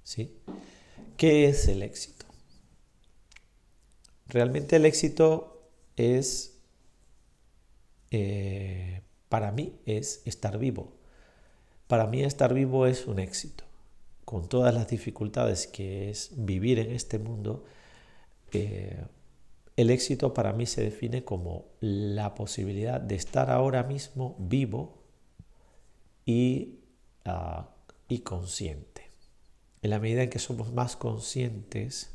¿sí? ¿Qué es el éxito? Realmente el éxito es, para mí, es estar vivo. Para mí estar vivo es un éxito. Con todas las dificultades que es vivir en este mundo, eh, el éxito para mí se define como la posibilidad de estar ahora mismo vivo y, uh, y consciente. En la medida en que somos más conscientes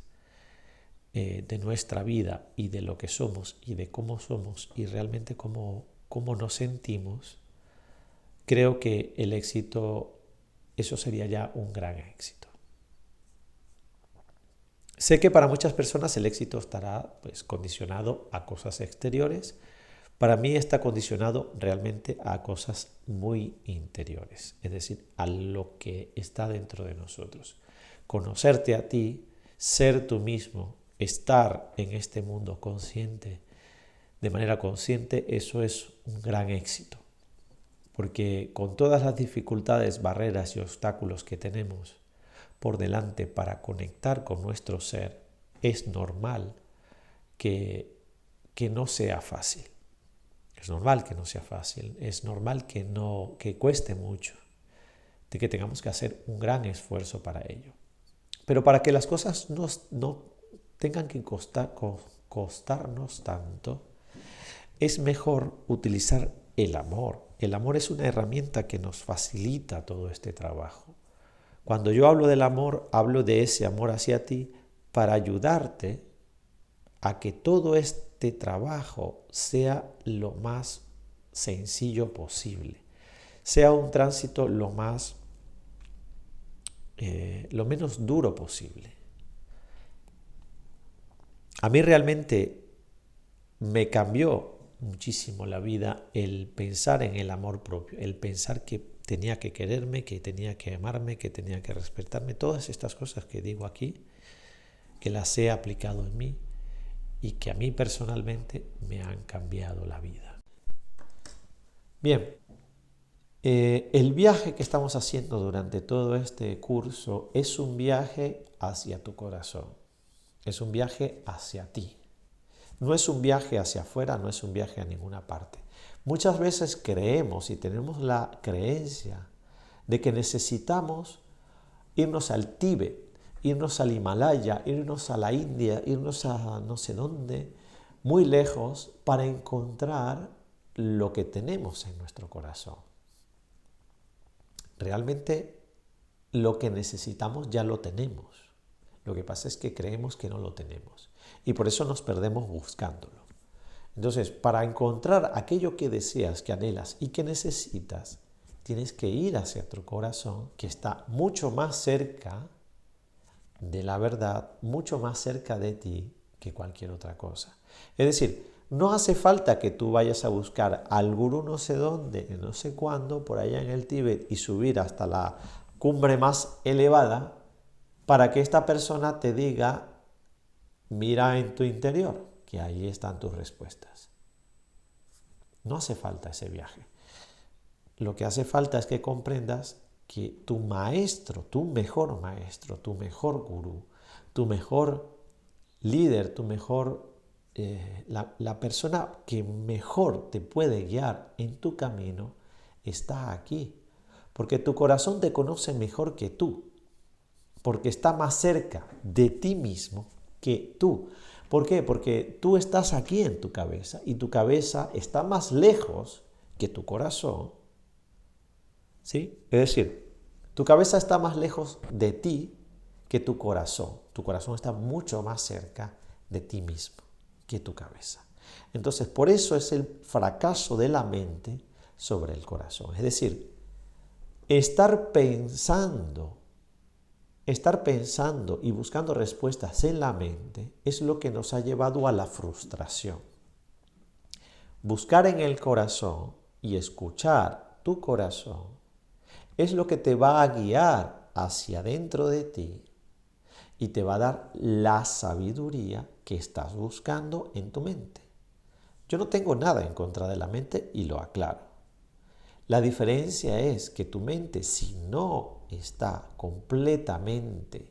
de nuestra vida y de lo que somos y de cómo somos y realmente cómo nos sentimos, creo que el éxito, eso sería ya un gran éxito. Sé que para muchas personas el éxito estará pues, condicionado a cosas exteriores. Para mí está condicionado realmente a cosas muy interiores, es decir, a lo que está dentro de nosotros. Conocerte a ti, ser tú mismo, estar en este mundo consciente, de manera consciente, eso es un gran éxito. Porque con todas las dificultades, barreras y obstáculos que tenemos por delante para conectar con nuestro ser, es normal que no sea fácil. Es normal que no sea fácil, es normal que cueste mucho, de que tengamos que hacer un gran esfuerzo para ello. Pero para que las cosas no tengan que costarnos tanto, es mejor utilizar el amor. El amor es una herramienta que nos facilita todo este trabajo. Cuando yo hablo del amor, hablo de ese amor hacia ti para ayudarte a que todo este trabajo sea lo más sencillo posible, sea un tránsito lo menos duro posible. A mí realmente me cambió muchísimo la vida el pensar en el amor propio, el pensar que tenía que quererme, que tenía que amarme, que tenía que respetarme, todas estas cosas que digo aquí, que las he aplicado en mí y que a mí personalmente me han cambiado la vida. Bien, el viaje que estamos haciendo durante todo este curso es un viaje hacia tu corazón, es un viaje hacia ti. No es un viaje hacia afuera, no es un viaje a ninguna parte. Muchas veces creemos y tenemos la creencia de que necesitamos irnos al Tíbet, irnos al Himalaya, irnos a la India, irnos a no sé dónde, muy lejos, para encontrar lo que tenemos en nuestro corazón. Realmente lo que necesitamos ya lo tenemos. Lo que pasa es que creemos que no lo tenemos y por eso nos perdemos buscándolo. Entonces, para encontrar aquello que deseas, que anhelas y que necesitas, tienes que ir hacia tu corazón, que está mucho más cerca de la verdad, mucho más cerca de ti que cualquier otra cosa. Es decir, no hace falta que tú vayas a buscar al gurú no sé dónde, no sé cuándo, por allá en el Tíbet y subir hasta la cumbre más elevada para que esta persona te diga, mira en tu interior, que ahí están tus respuestas. No hace falta ese viaje. Lo que hace falta es que comprendas que tu maestro, tu mejor gurú, tu mejor líder, la persona que mejor te puede guiar en tu camino está aquí. Porque tu corazón te conoce mejor que tú. Porque está más cerca de ti mismo que tú. ¿Por qué? Porque tú estás aquí en tu cabeza y tu cabeza está más lejos que tu corazón. ¿Sí? Es decir, tu cabeza está más lejos de ti que tu corazón. Tu corazón está mucho más cerca de ti mismo que tu cabeza. Entonces, por eso es el fracaso de la mente sobre el corazón. Es decir, estar pensando y buscando respuestas en la mente es lo que nos ha llevado a la frustración. Buscar en el corazón y escuchar tu corazón es lo que te va a guiar hacia dentro de ti y te va a dar la sabiduría que estás buscando en tu mente. Yo no tengo nada en contra de la mente y lo aclaro. La diferencia es que tu mente, si no está completamente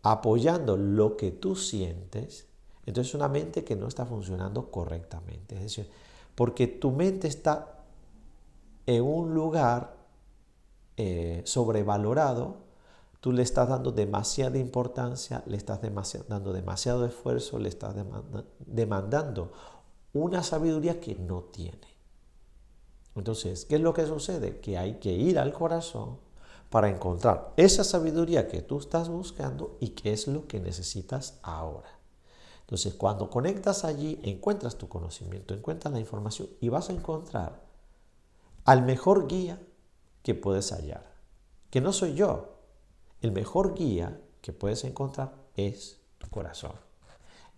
apoyando lo que tú sientes, entonces es una mente que no está funcionando correctamente. Es decir, porque tu mente está en un lugar sobrevalorado, tú le estás dando demasiada importancia, le estás dando demasiado esfuerzo, le estás demandando una sabiduría que no tiene. Entonces, ¿qué es lo que sucede? Que hay que ir al corazón para encontrar esa sabiduría que tú estás buscando y qué es lo que necesitas ahora. Entonces, cuando conectas allí, encuentras tu conocimiento, encuentras la información y vas a encontrar al mejor guía que puedes hallar. Que no soy yo. El mejor guía que puedes encontrar es tu corazón.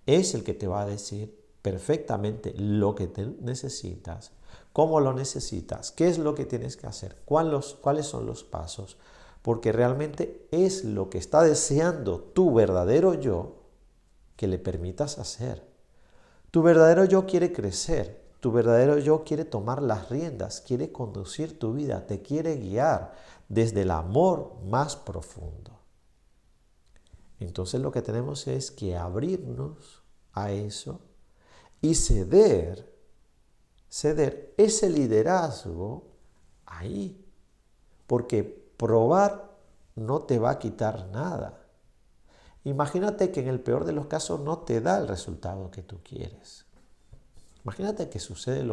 Es el que te va a decir perfectamente lo que te necesitas, cómo lo necesitas, qué es lo que tienes que hacer, cuáles son los pasos, porque realmente es lo que está deseando tu verdadero yo que le permitas hacer. Tu verdadero yo quiere crecer, tu verdadero yo quiere tomar las riendas, quiere conducir tu vida, te quiere guiar desde el amor más profundo. Entonces lo que tenemos es que abrirnos a eso y ceder ese liderazgo ahí, porque probar no te va a quitar nada. Imagínate que en el peor de los casos no te da el resultado que tú quieres. Imagínate que sucede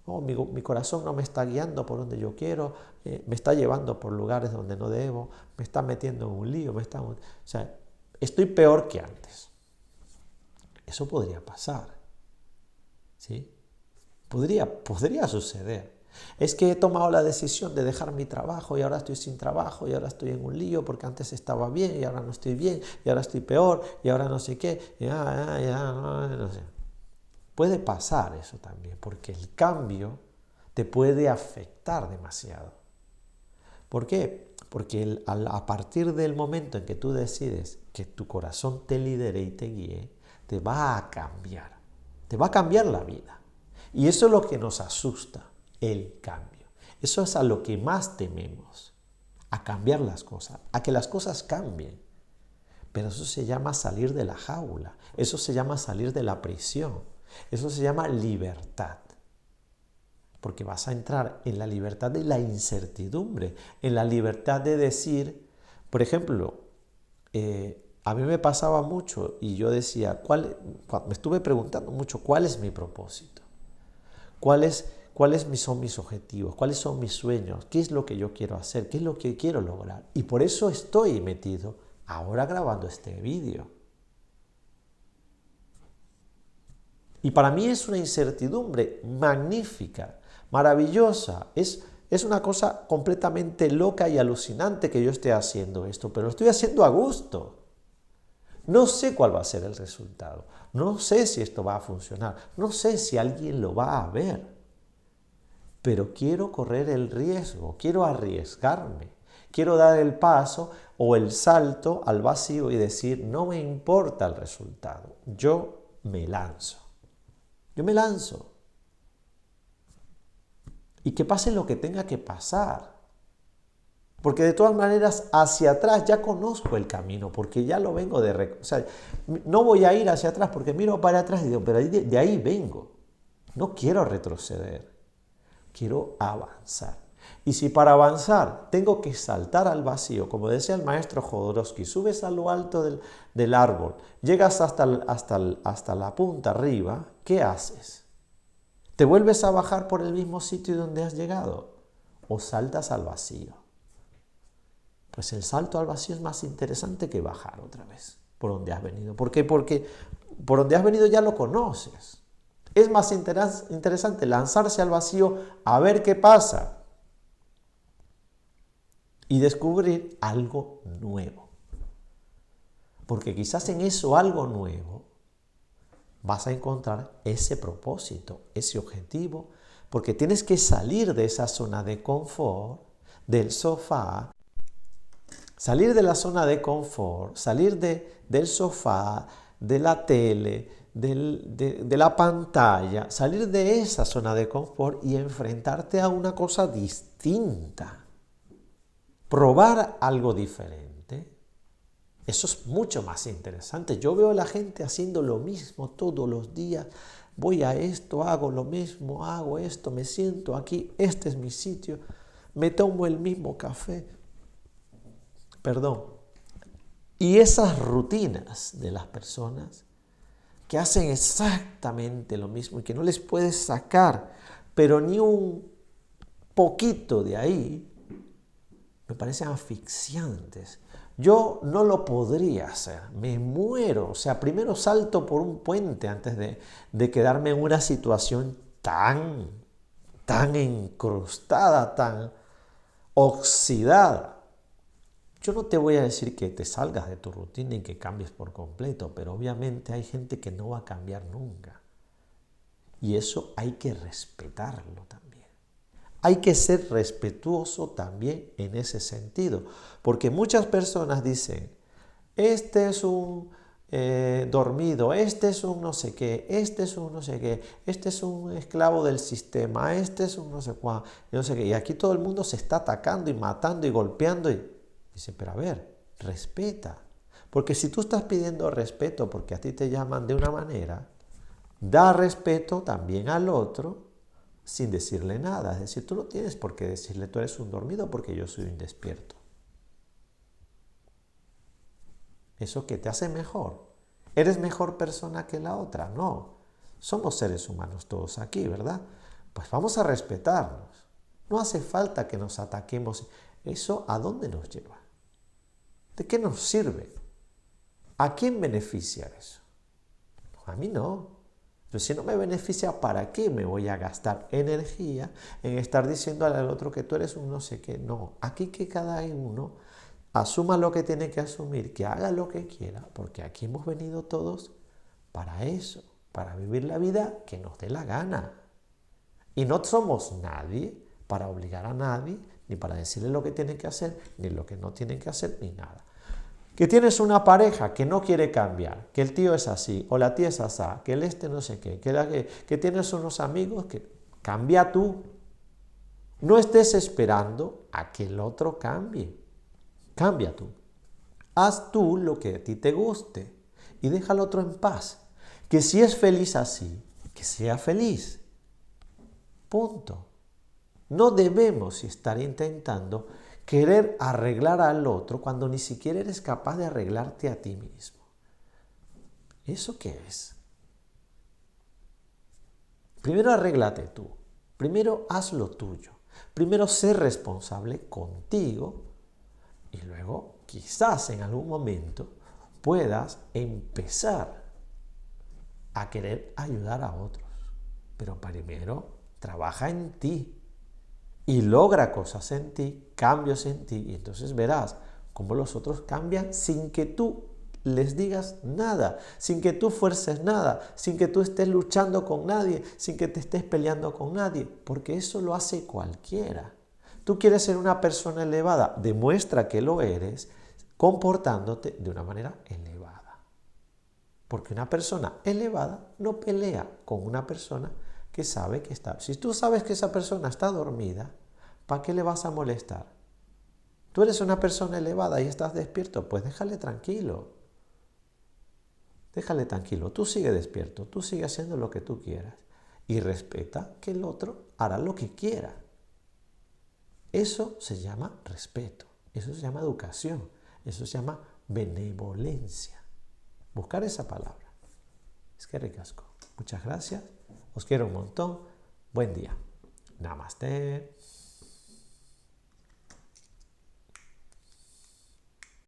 mi corazón no me está guiando por donde yo quiero, me está llevando por lugares donde no debo, me está metiendo en un lío, estoy peor que antes. Eso podría pasar, ¿sí? Podría suceder. Es que he tomado la decisión de dejar mi trabajo y ahora estoy sin trabajo y ahora estoy en un lío porque antes estaba bien y ahora no estoy bien y ahora estoy peor y ahora no sé qué, no sé. Puede pasar eso también, porque el cambio te puede afectar demasiado. ¿Por qué? Porque a partir del momento en que tú decides que tu corazón te lidere y te guíe, te va a cambiar la vida. Y eso es lo que nos asusta, el cambio. Eso es a lo que más tememos, a cambiar las cosas, a que las cosas cambien. Pero eso se llama salir de la jaula, eso se llama salir de la prisión. Eso se llama libertad, porque vas a entrar en la libertad de la incertidumbre, en la libertad de decir, por ejemplo, a mí me pasaba mucho y yo decía, me estuve preguntando mucho, ¿cuál es mi propósito? ¿Cuáles son mis objetivos? ¿Cuáles son mis sueños? ¿Qué es lo que yo quiero hacer? ¿Qué es lo que quiero lograr? Y por eso estoy metido ahora grabando este vídeo. Y para mí es una incertidumbre magnífica, maravillosa. Es una cosa completamente loca y alucinante que yo esté haciendo esto, pero lo estoy haciendo a gusto. No sé cuál va a ser el resultado. No sé si esto va a funcionar. No sé si alguien lo va a ver. Pero quiero correr el riesgo, quiero arriesgarme. Quiero dar el paso o el salto al vacío y decir, no me importa el resultado, yo me lanzo. Yo me lanzo. Y que pase lo que tenga que pasar. Porque de todas maneras, hacia atrás ya conozco el camino, porque ya lo vengo no voy a ir hacia atrás porque miro para atrás y digo, pero de ahí vengo. No quiero retroceder. Quiero avanzar. Y si para avanzar tengo que saltar al vacío, como decía el maestro Jodorowsky, subes a lo alto del árbol, llegas hasta la punta arriba, ¿qué haces? ¿Te vuelves a bajar por el mismo sitio donde has llegado? ¿O saltas al vacío? Pues el salto al vacío es más interesante que bajar otra vez por donde has venido. ¿Por qué? Porque por donde has venido ya lo conoces. Es más interesante lanzarse al vacío a ver qué pasa y descubrir algo nuevo. Porque quizás en eso algo nuevo vas a encontrar ese propósito, ese objetivo, porque tienes que salir de esa zona de confort, del sofá, salir de la zona de confort, salir del sofá, de la tele, de la pantalla, salir de esa zona de confort y enfrentarte a una cosa distinta. Probar algo diferente. Eso es mucho más interesante. Yo veo a la gente haciendo lo mismo todos los días. Voy a esto, hago lo mismo, hago esto, me siento aquí, este es mi sitio, me tomo el mismo café. Perdón. Y esas rutinas de las personas que hacen exactamente lo mismo y que no les puedes sacar, pero ni un poquito de ahí, me parecen asfixiantes. Yo no lo podría hacer, me muero. O sea, primero salto por un puente antes de quedarme en una situación tan encrustada, tan oxidada. Yo no te voy a decir que te salgas de tu rutina y que cambies por completo, pero obviamente hay gente que no va a cambiar nunca. Y eso hay que respetarlo también. Hay que ser respetuoso también en ese sentido, porque muchas personas dicen, este es un dormido, este es un no sé qué, este es un no sé qué, este es un esclavo del sistema, este es un no sé cuál, no sé qué. Y aquí todo el mundo se está atacando y matando y golpeando. Y dice, pero a ver, respeta. Porque si tú estás pidiendo respeto porque a ti te llaman de una manera, da respeto también al otro sin decirle nada. Es decir, tú no tienes por qué decirle, tú eres un dormido porque yo soy un despierto. ¿Eso qué te hace mejor? ¿Eres mejor persona que la otra? No. Somos seres humanos todos aquí, ¿verdad? Pues vamos a respetarnos. No hace falta que nos ataquemos. ¿Eso a dónde nos lleva? ¿De qué nos sirve? ¿A quién beneficia eso? A mí no. Pero si no me beneficia, ¿para qué me voy a gastar energía en estar diciéndole al otro que tú eres un no sé qué? No, aquí que cada uno asuma lo que tiene que asumir, que haga lo que quiera, porque aquí hemos venido todos para eso, para vivir la vida que nos dé la gana. Y no somos nadie para obligar a nadie, ni para decirle lo que tiene que hacer, ni lo que no tiene que hacer, ni nada. Que tienes una pareja que no quiere cambiar, que el tío es así, o la tía es así, que el este no sé qué, que tienes unos amigos que cambia tú. No estés esperando a que el otro cambie. Cambia tú. Haz tú lo que a ti te guste y deja al otro en paz. Que si es feliz así, que sea feliz. Punto. No debemos estar intentando querer arreglar al otro cuando ni siquiera eres capaz de arreglarte a ti mismo. ¿Eso qué es? Primero arréglate tú. Primero haz lo tuyo. Primero sé responsable contigo y luego quizás en algún momento puedas empezar a querer ayudar a otros. Pero primero trabaja en ti. Y logra cosas en ti, cambios en ti, y entonces verás cómo los otros cambian sin que tú les digas nada, sin que tú fuerces nada, sin que tú estés luchando con nadie, sin que te estés peleando con nadie, porque eso lo hace cualquiera. Tú quieres ser una persona elevada, demuestra que lo eres comportándote de una manera elevada. Porque una persona elevada no pelea con una persona que sabe que está. Si tú sabes que esa persona está dormida, ¿para qué le vas a molestar? Tú eres una persona elevada y estás despierto, pues déjale tranquilo. Déjale tranquilo, tú sigue despierto, tú sigue haciendo lo que tú quieras y respeta que el otro hará lo que quiera. Eso se llama respeto, eso se llama educación, eso se llama benevolencia. Buscar esa palabra. Es que ricasco. Muchas gracias. Os quiero un montón. Buen día. Namaste.